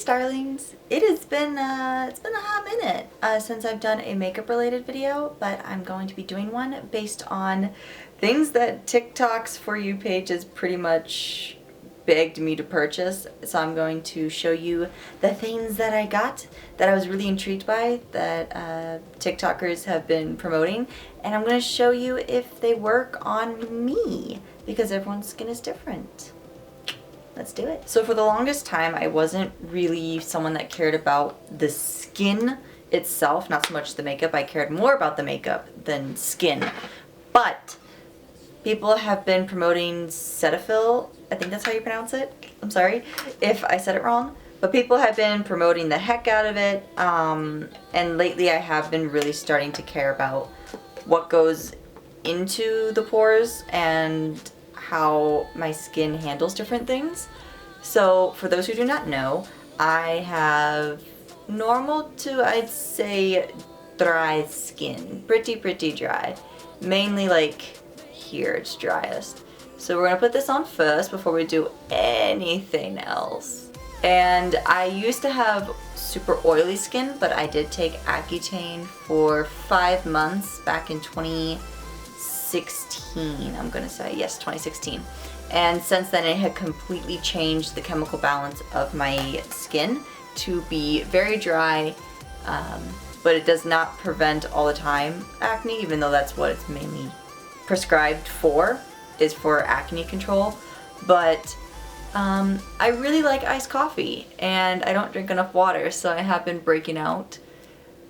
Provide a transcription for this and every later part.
Starlings! It's been a hot minute since I've done a makeup related video, but I'm going to be doing one based on things that TikTok's For You page has pretty much begged me to purchase. So I'm going to show you the things that I got that I was really intrigued by that TikTokers have been promoting, and I'm going to show you if they work on me because everyone's skin is different. Let's do it. So for the longest time, I wasn't really someone that cared about the skin itself, not so much the makeup. I cared more about the makeup than skin. But people have been promoting Cetaphil. I think that's how you pronounce it. I'm sorry if I said it wrong. But people have been promoting the heck out of it. And lately I have been really starting to care about what goes into the pores and how my skin handles different things. So for those who do not know, I have normal to, I'd say, dry skin. Pretty dry. Mainly like here it's driest. So we're gonna put this on first before we do anything else. And I used to have super oily skin, but I did take Accutane for 5 months back in 2016, I'm gonna say, yes, 2016. And since then it had completely changed the chemical balance of my skin to be very dry, but it does not prevent all the time acne, even though that's what it's mainly prescribed for, is for acne control. But I really like iced coffee and I don't drink enough water, so I have been breaking out.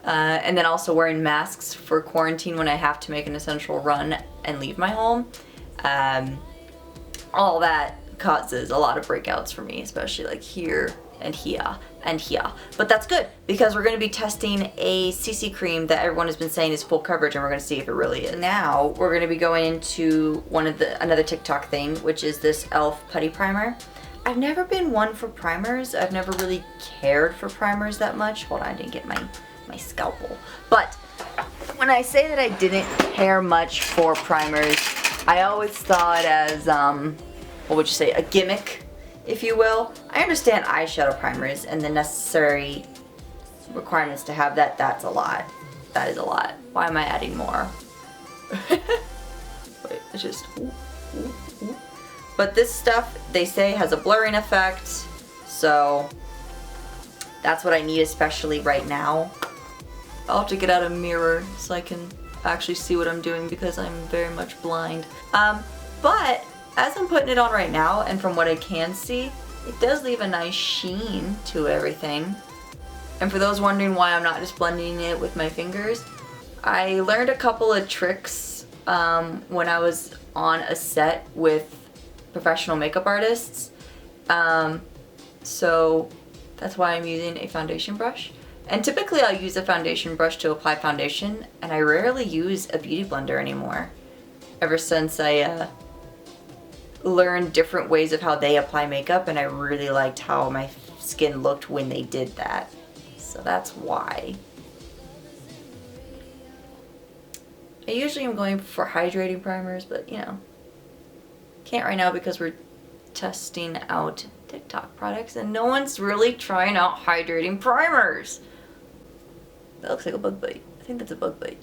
And then also wearing masks for quarantine when I have to make an essential run and leave my home. All that causes a lot of breakouts for me, especially like here and here and here. But that's good because we're going to be testing a CC cream that everyone has been saying is full coverage, and we're going to see if it really is. Now we're going to be going into another TikTok thing, which is this e.l.f. Putty Primer. I've never been one for primers. I've never really cared for primers that much. Hold on, I didn't get my scalpel. But when I say that I didn't care much for primers, I always saw it as, what would you say, a gimmick, if you will. I understand eyeshadow primers and the necessary requirements to have that. That's a lot. That is a lot. Why am I adding more? Wait, it's just... Ooh, ooh, ooh. But this stuff, they say, has a blurring effect, so that's what I need, especially right now. I'll have to get out a mirror so I can actually see what I'm doing because I'm very much blind. But as I'm putting it on right now, and from what I can see, it does leave a nice sheen to everything. And for those wondering why I'm not just blending it with my fingers, I learned a couple of tricks when I was on a set with professional makeup artists. So that's why I'm using a foundation brush. And typically I'll use a foundation brush to apply foundation, and I rarely use a beauty blender anymore. Ever since I learned different ways of how they apply makeup, and I really liked how my skin looked when they did that. So that's why. I usually am going for hydrating primers, but you know, can't right now because we're testing out TikTok products and no one's really trying out hydrating primers. That looks like a bug bite. I think that's a bug bite.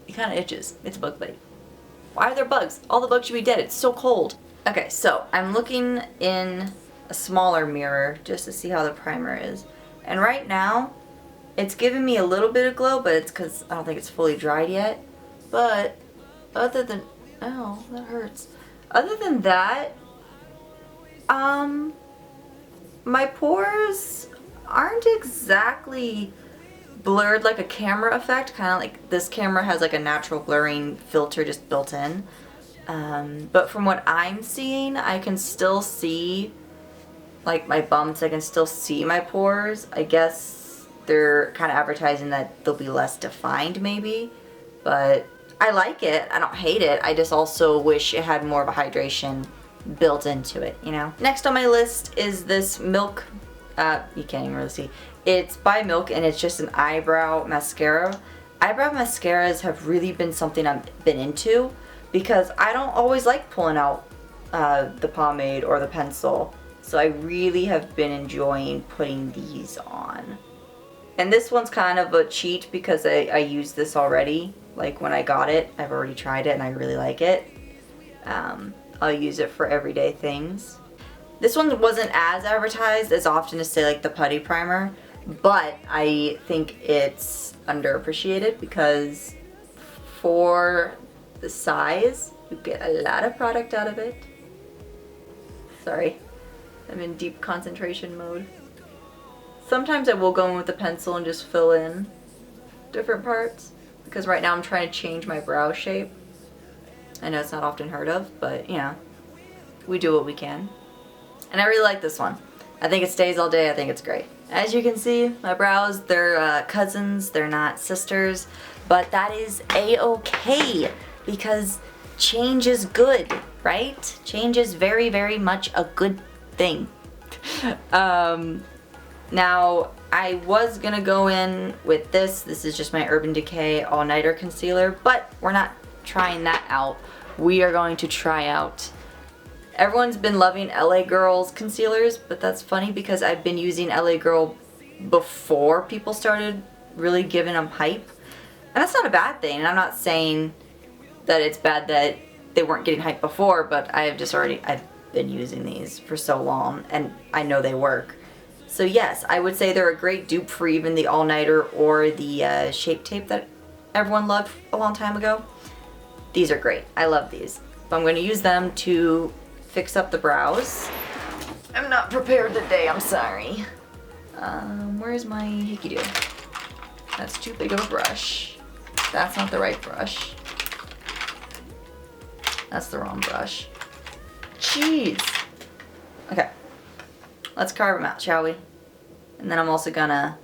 It kind of itches. It's a bug bite. Why are there bugs? All the bugs should be dead. It's so cold. Okay, so I'm looking in a smaller mirror just to see how the primer is. And right now, it's giving me a little bit of glow, but it's because I don't think it's fully dried yet. But other than... Ow, that hurts. Other than that, my pores aren't exactly blurred like a camera effect, kind of like this camera has like a natural blurring filter just built in. But from what I'm seeing, I can still see like my bumps, I can still see my pores. I guess they're kind of advertising that they'll be less defined maybe, but I like it. I don't hate it. I just also wish it had more of a hydration built into it, you know? Next on my list is this Milk, you can't even really see. It's by Milk and it's just an eyebrow mascara. Eyebrow mascaras have really been something I've been into because I don't always like pulling out the pomade or the pencil. So I really have been enjoying putting these on. And this one's kind of a cheat because I used this already. Like when I got it, I've already tried it and I really like it. I'll use it for everyday things. This one wasn't as advertised as often as say like the Putty Primer, but I think it's underappreciated because for the size, you get a lot of product out of it. Sorry, I'm in deep concentration mode. Sometimes I will go in with a pencil and just fill in different parts because right now I'm trying to change my brow shape. I know it's not often heard of, but you know, we do what we can. And I really like this one. I think it stays all day. I think it's great. As you can see, my brows, they're cousins. They're not sisters, but that is a-okay because change is good, right? Change is very, very much a good thing. Now, I was gonna go in with this. This is just my Urban Decay All Nighter Concealer, but we're not trying that out. We are going to try out, everyone's been loving LA Girl's concealers, but that's funny because I've been using LA Girl before people started really giving them hype. And that's not a bad thing, and I'm not saying that it's bad that they weren't getting hype before, but I've been using these for so long, and I know they work. So yes, I would say they're a great dupe for even the All Nighter or the Shape Tape that everyone loved a long time ago. These are great. I love these. But I'm going to use them to fix up the brows. I'm not prepared today, I'm sorry. Where's my hickey-do? That's too big of a brush. That's not the right brush. That's the wrong brush. Jeez. Okay. Let's carve them out, shall we? And then I'm also gonna...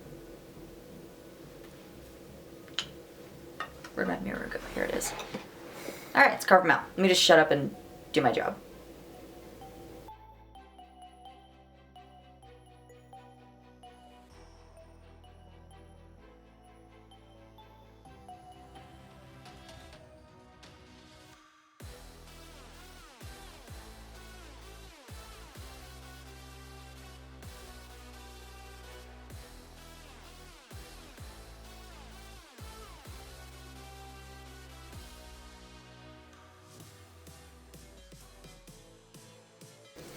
Where'd my mirror go? Here it is. Alright, let's carve them out. Let me just shut up and do my job.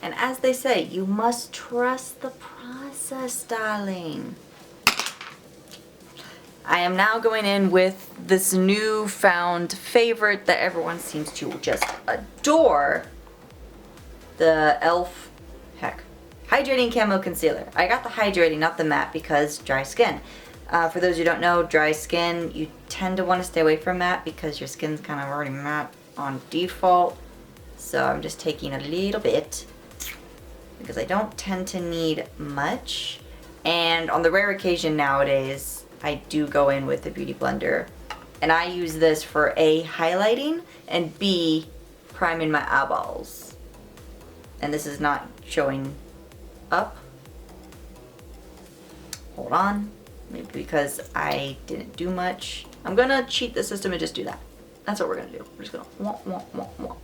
And as they say, you must trust the process, darling. I am now going in with this newfound favorite that everyone seems to just adore. The e.l.f. Hydrating Camo Concealer. I got the hydrating, not the matte, because dry skin. For those who don't know, dry skin, you tend to want to stay away from matte because your skin's kind of already matte on default. So I'm just taking a little bit, because I don't tend to need much. And on the rare occasion nowadays, I do go in with the Beauty Blender. And I use this for A, highlighting, and B, priming my eyeballs. And this is not showing up. Hold on. Maybe because I didn't do much. I'm gonna cheat the system and just do that. That's what we're gonna do. We're just gonna wah, wah, wah, wah.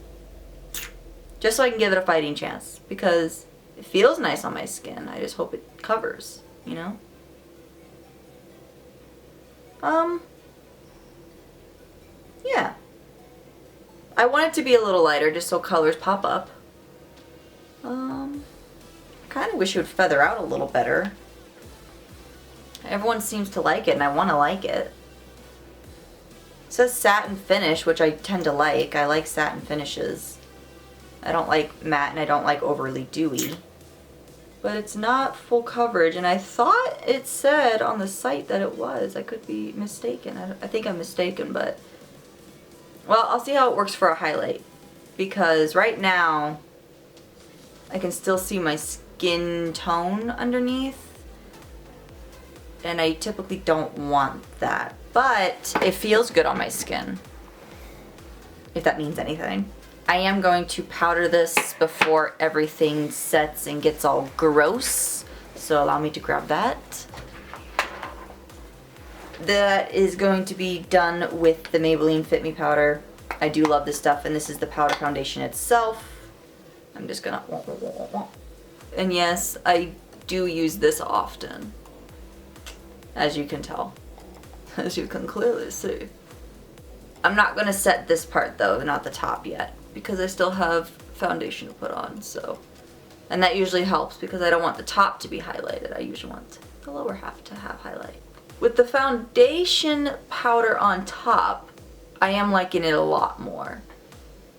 Just so I can give it a fighting chance. Because it feels nice on my skin. I just hope it covers, you know? Yeah. I want it to be a little lighter just so colors pop up. I kind of wish it would feather out a little better. Everyone seems to like it and I want to like it. It says satin finish, which I tend to like. I like satin finishes. I don't like matte and I don't like overly dewy. But it's not full coverage, and I thought it said on the site that it was. I could be mistaken. I think I'm mistaken, but... Well, I'll see how it works for a highlight. Because right now, I can still see my skin tone underneath. And I typically don't want that. But it feels good on my skin. If that means anything. I am going to powder this before everything sets and gets all gross. So allow me to grab that. That is going to be done with the Maybelline Fit Me Powder. I do love this stuff, and this is the powder foundation itself. I'm just gonna And yes, I do use this often, as you can tell, as you can clearly see. I'm not gonna set this part though, not the top yet, because I still have foundation to put on, so. And that usually helps because I don't want the top to be highlighted. I usually want the lower half to have highlight. With the foundation powder on top, I am liking it a lot more.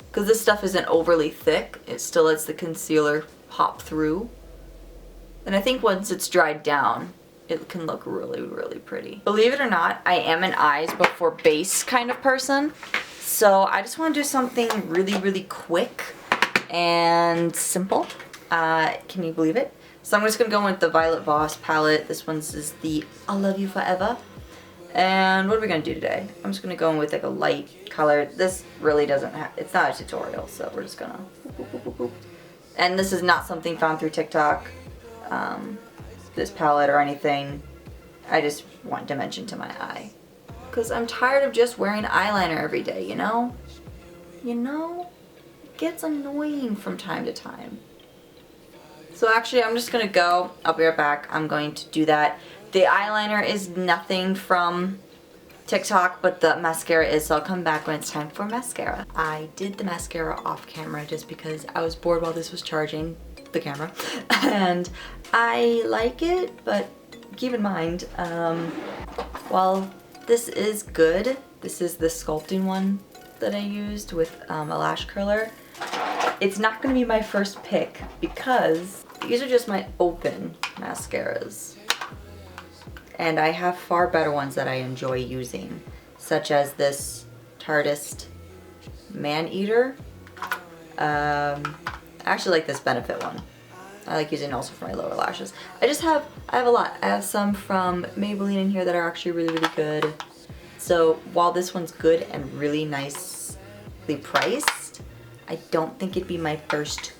Because this stuff isn't overly thick, it still lets the concealer pop through. And I think once it's dried down, it can look really, really pretty. Believe it or not, I am an eyes before base kind of person. So I just want to do something really, really quick and simple. Can you believe it? So I'm just going to go in with the Violet Voss palette. This one's is the I'll Love You Forever. And what are we going to do today? I'm just going to go in with like a light color. This really doesn't have, it's not a tutorial, so we're just going to. And this is not something found through TikTok, this palette or anything. I just want dimension to my eye. Because I'm tired of just wearing eyeliner every day, you know? You know? It gets annoying from time to time. So actually I'm just gonna go, I'll be right back, I'm going to do that. The eyeliner is nothing from TikTok, but the mascara is, so I'll come back when it's time for mascara. I did the mascara off camera just because I was bored while this was charging the camera. And I like it, but keep in mind, while this is good, this is the sculpting one that I used with a lash curler. It's not going to be my first pick because these are just my open mascaras. And I have far better ones that I enjoy using, such as this Tarteist Man-Eater. I actually like this Benefit one. I like using it also for my lower lashes. I have a lot. I have some from Maybelline in here that are actually really, really good. So while this one's good and really nicely priced, I don't think it'd be my first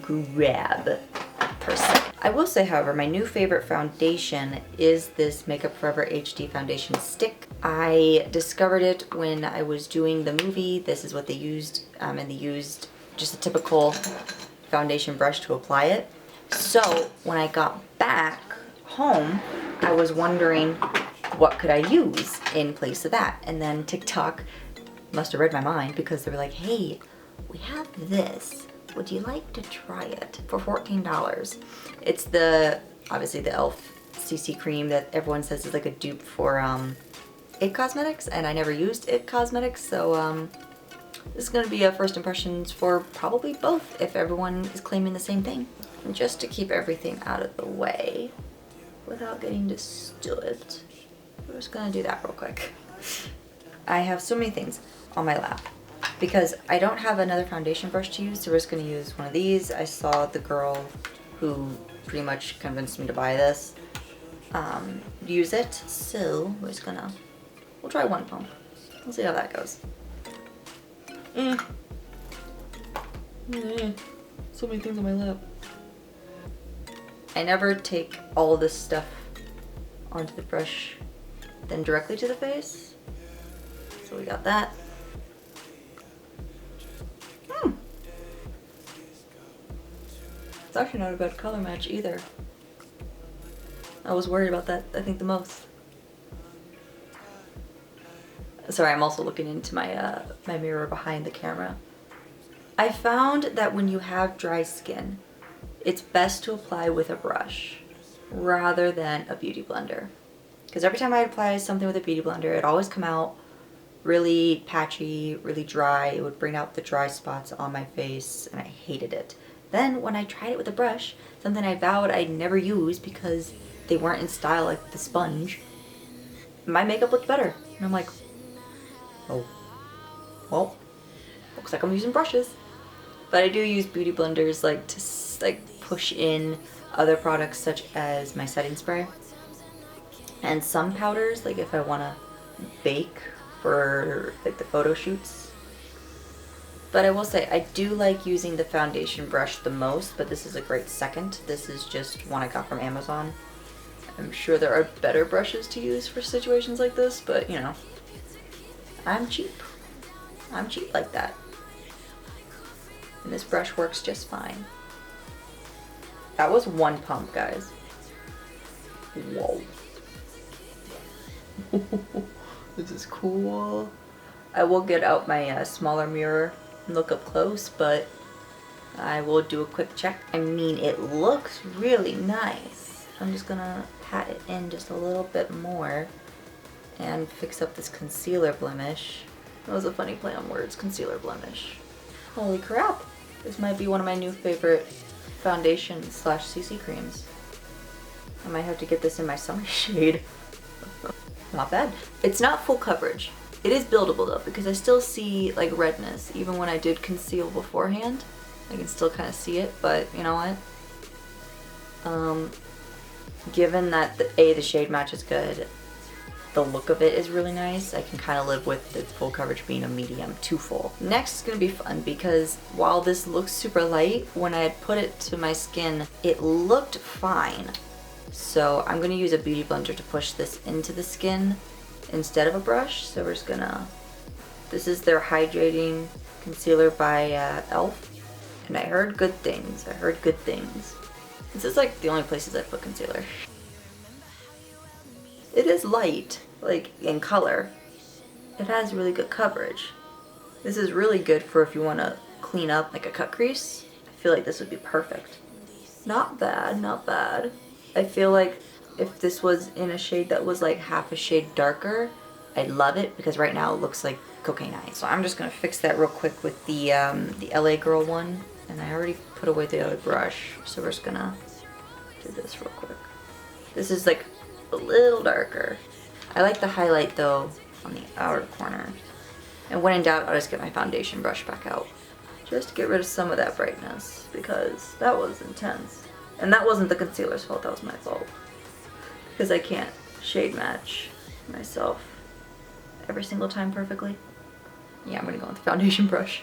grab per se. I will say, however, my new favorite foundation is this Makeup Forever HD Foundation Stick. I discovered it when I was doing the movie. This is what they used, and they used just a typical foundation brush to apply it. So when I got back home, I was wondering what could I use in place of that, and then TikTok must have read my mind because they were like, hey, we have this. Would you like to try it for $14? It's obviously the e.l.f. CC cream that everyone says is like a dupe for IT Cosmetics, and I never used IT Cosmetics, so this is going to be a first impressions for probably both if everyone is claiming the same thing. And just to keep everything out of the way without getting disturbed, we're just going to do that real quick. I have so many things on my lap because I don't have another foundation brush to use, so we're just going to use one of these. I saw the girl who pretty much convinced me to buy this use it, so we're just gonna, we'll try one pump. We'll see how that goes. So many things on my lip. I never take all this stuff onto the brush then directly to the face. So we got that. It's actually not a bad color match either. I was worried about that, I think, the most. Sorry, I'm also looking into my my mirror behind the camera. I found that when you have dry skin, it's best to apply with a brush rather than a beauty blender. Because every time I apply something with a beauty blender, it'd always come out really patchy, really dry. It would bring out the dry spots on my face, and I hated it. Then when I tried it with a brush, something I vowed I'd never use because they weren't in style like the sponge, my makeup looked better. And I'm like, oh, well, looks like I'm using brushes. But I do use beauty blenders like to push in other products such as my setting spray. And some powders, like if I want to bake for like the photo shoots. But I will say, I do like using the foundation brush the most, but this is a great second. This is just one I got from Amazon. I'm sure there are better brushes to use for situations like this, but you know, I'm cheap. I'm cheap like that. And this brush works just fine. That was one pump, guys. Whoa. This is cool. I will get out my smaller mirror and look up close, but I will do a quick check. I mean, it looks really nice. I'm just gonna pat it in just a little bit more and fix up this concealer blemish. That was a funny play on words, concealer blemish. Holy crap. This might be one of my new favorite foundation slash CC creams. I might have to get this in my summer shade. Not bad. It's not full coverage. It is buildable though, because I still see like redness. Even when I did conceal beforehand, I can still kind of see it, but you know what? Given that the shade match is good, the look of it is really nice, I can kind of live with the full coverage being a medium to full. Next is going to be fun because while this looks super light, when I had put it to my skin, it looked fine. So I'm going to use a beauty blender to push this into the skin instead of a brush. So we're just gonna, this is their Hydrating Concealer by e.l.f. And I heard good things. I heard good things. This is like the only places I put concealer. It is light, like in color. It has really good coverage. This is really good for if you want to clean up like a cut crease. I feel like this would be perfect. Not bad, not bad. I feel like if this was in a shade that was like half a shade darker, I'd love it because right now it looks like cocaine eye. So I'm just gonna fix that real quick with the LA Girl one. And I already put away the other brush, so we're just gonna do this real quick. This is like a little darker. I like the highlight though on the outer corner. And when in doubt, I'll just get my foundation brush back out. Just to get rid of some of that brightness, because that was intense. And that wasn't the concealer's fault, that was my fault. Because I can't shade match myself every single time perfectly. Yeah, I'm gonna go with the foundation brush.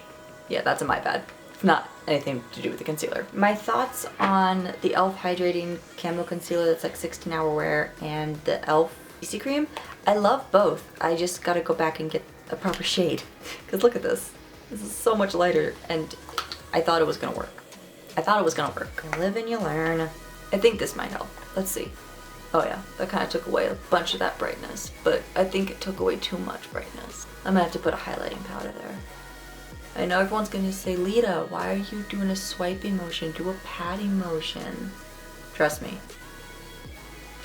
Yeah, that's my bad. Not anything to do with the concealer. My thoughts on the e.l.f. Hydrating Camo Concealer that's like 16-hour wear and the e.l.f. CC Cream. I love both. I just gotta go back and get a proper shade. Because look at this. This is so much lighter and I thought it was gonna work. I thought it was gonna work. You live and you learn. I think this might help. Let's see. Oh yeah, that kind of took away a bunch of that brightness, but I think it took away too much brightness. I'm gonna have to put a highlighting powder there. I know everyone's gonna say, Lita, why are you doing a swiping motion? Do a patting motion. Trust me,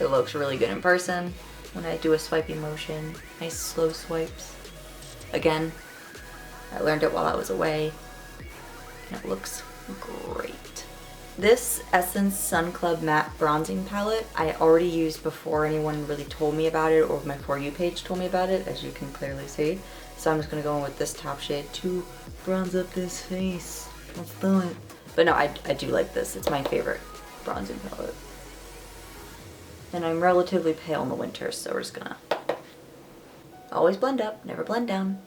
it looks really good in person when I do a swiping motion. Nice slow swipes. Again, I learned it while I was away, and it looks great. This Essence Sun Club Matte Bronzing Palette I already used before anyone really told me about it or my For You page told me about it, as you can clearly see. So I'm just going to go in with this top shade to bronze up this face. Let's do it. But no, I do like this. It's my favorite bronzing palette. And I'm relatively pale in the winter, so we're just going to always blend up, never blend down.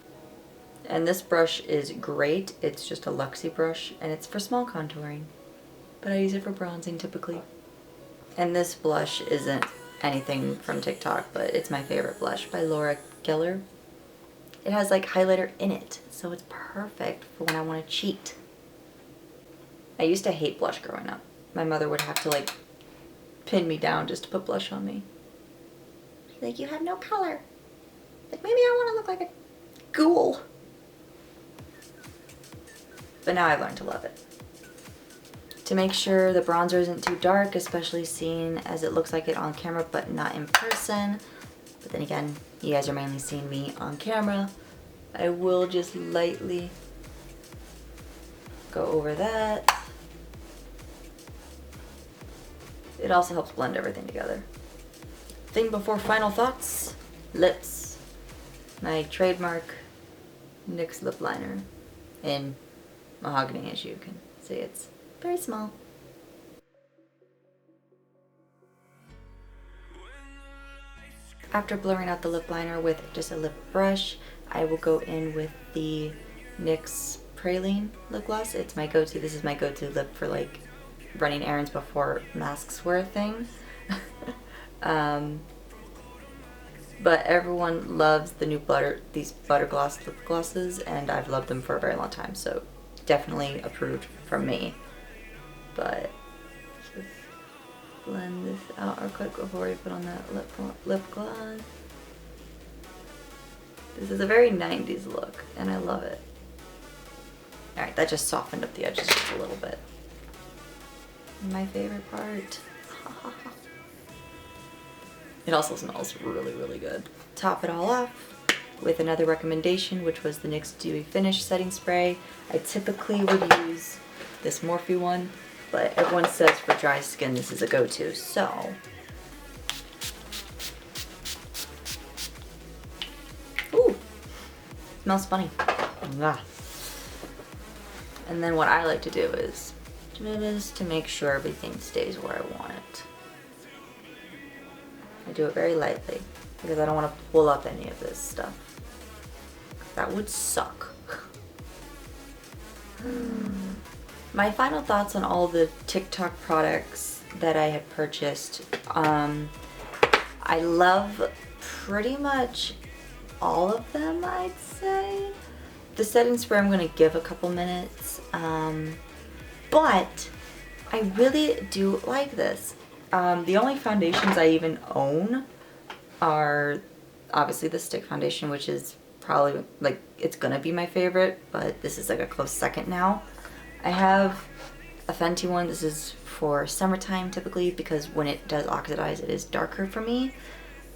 And this brush is great. It's just a Luxie brush, and it's for small contouring. But I use it for bronzing typically. And this blush isn't anything from TikTok, but it's my favorite blush by Laura Geller. It has like highlighter in it, so it's perfect for when I want to cheat. I used to hate blush growing up. My mother would have to like pin me down just to put blush on me. She's like, you have no color. Like, maybe I want to look like a ghoul. But now I've learned to love it. To make sure the bronzer isn't too dark, especially seen as it looks like it on camera but not in person. But then again, you guys are mainly seeing me on camera. I will just lightly go over that. It also helps blend everything together. Thing before final thoughts, lips. My trademark NYX lip liner in mahogany, as you can see. It's very small. After blurring out the lip liner with just a lip brush, I will go in with the NYX Praline Lip Gloss. It's my go-to. This is my go-to lip for like running errands before masks were a thing. But everyone loves the new these butter gloss lip glosses, and I've loved them for a very long time, so definitely approved from me. But blend this out real quick before we put on that lip gloss. This is a very 90s look, and I love it. Alright, that just softened up the edges just a little bit. My favorite part. It also smells really, really good. Top it all off with another recommendation, which was the NYX Dewy Finish Setting Spray. I typically would use this Morphe one, but everyone says for dry skin this is a go-to, so. Ooh, smells funny. And then what I like to do is to make sure everything stays where I want it. I do it very lightly because I don't want to pull up any of this stuff. That would suck. My final thoughts on all the Tik TOK products that I have purchased. I love pretty much all of them, I'd say. The setting spray I'm going to give a couple minutes, but I really do like this. The only foundations I even own are obviously the stick foundation, which is probably like, it's gonna be my favorite, but this is like a close second now. I have a Fenty one. This is for summertime typically because when it does oxidize it is darker for me.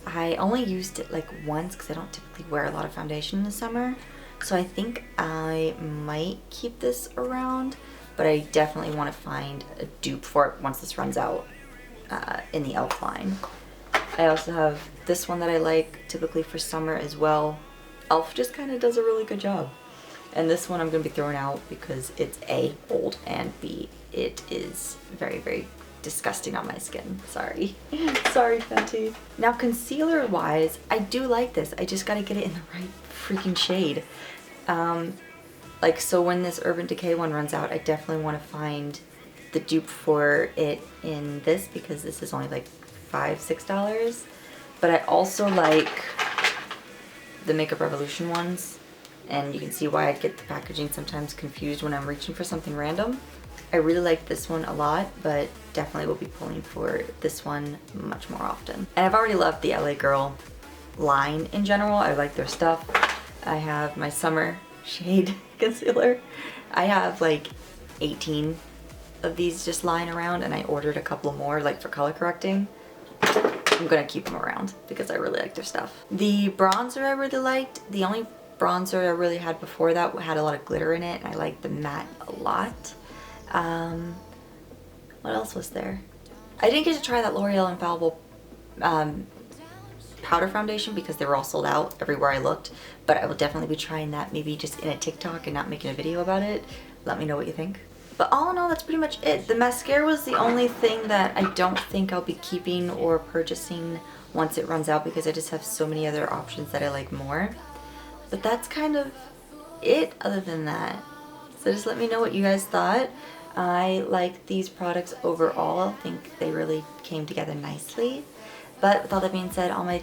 I only used it like once because I don't typically wear a lot of foundation in the summer, so I think I might keep this around, but I definitely want to find a dupe for it once this runs out in the e.l.f. line. I also have this one that I like typically for summer as well. e.l.f. just kind of does a really good job. And this one I'm going to be throwing out because it's A, old, and B, it is very, very disgusting on my skin. Sorry. Sorry, Fenty. Now, concealer wise, I do like this. I just got to get it in the right freaking shade. Like, so when this Urban Decay one runs out, I definitely want to find the dupe for it in this because this is only like $5, $6. But I also like the Makeup Revolution ones, and you can see why I get the packaging sometimes confused when I'm reaching for something random. I really like this one a lot, but definitely will be pulling for this one much more often. And I've already loved the LA Girl line in general. I like their stuff. I have my summer shade concealer. I have like 18 of these just lying around, and I ordered a couple more like for color correcting. I'm gonna keep them around because I really like their stuff. The bronzer I really liked. The only bronzer I really had before that had a lot of glitter in it, and I liked the matte a lot. What else was there? I didn't get to try that L'Oreal Infallible powder foundation because they were all sold out everywhere I looked, but I will definitely be trying that, maybe just in a TikTok and not making a video about it. Let me know what you think. But all in all, that's pretty much it. The mascara was the only thing that I don't think I'll be keeping or purchasing once it runs out because I just have so many other options that I like more. But that's kind of it other than that. So just let me know what you guys thought. I like these products overall. I think they really came together nicely. But with all that being said, all my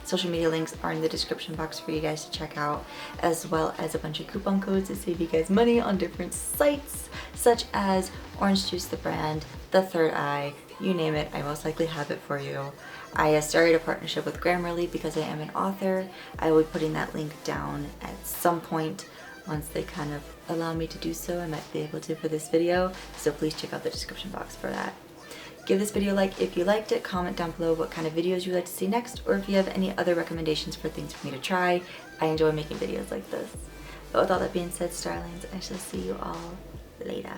social media links are in the description box for you guys to check out, as well as a bunch of coupon codes to save you guys money on different sites, such as OrangeJuicetheBrand, The Third Eye, you name it, I most likely have it for you. I started a partnership with Grammarly because I am an author. I will be putting that link down at some point. Once they kind of allow me to do so, I might be able to for this video, so please check out the description box for that. Give this video a like if you liked it, comment down below what kind of videos you'd like to see next, or if you have any other recommendations for things for me to try. I enjoy making videos like this. But with all that being said, Starlings, I shall see you all later.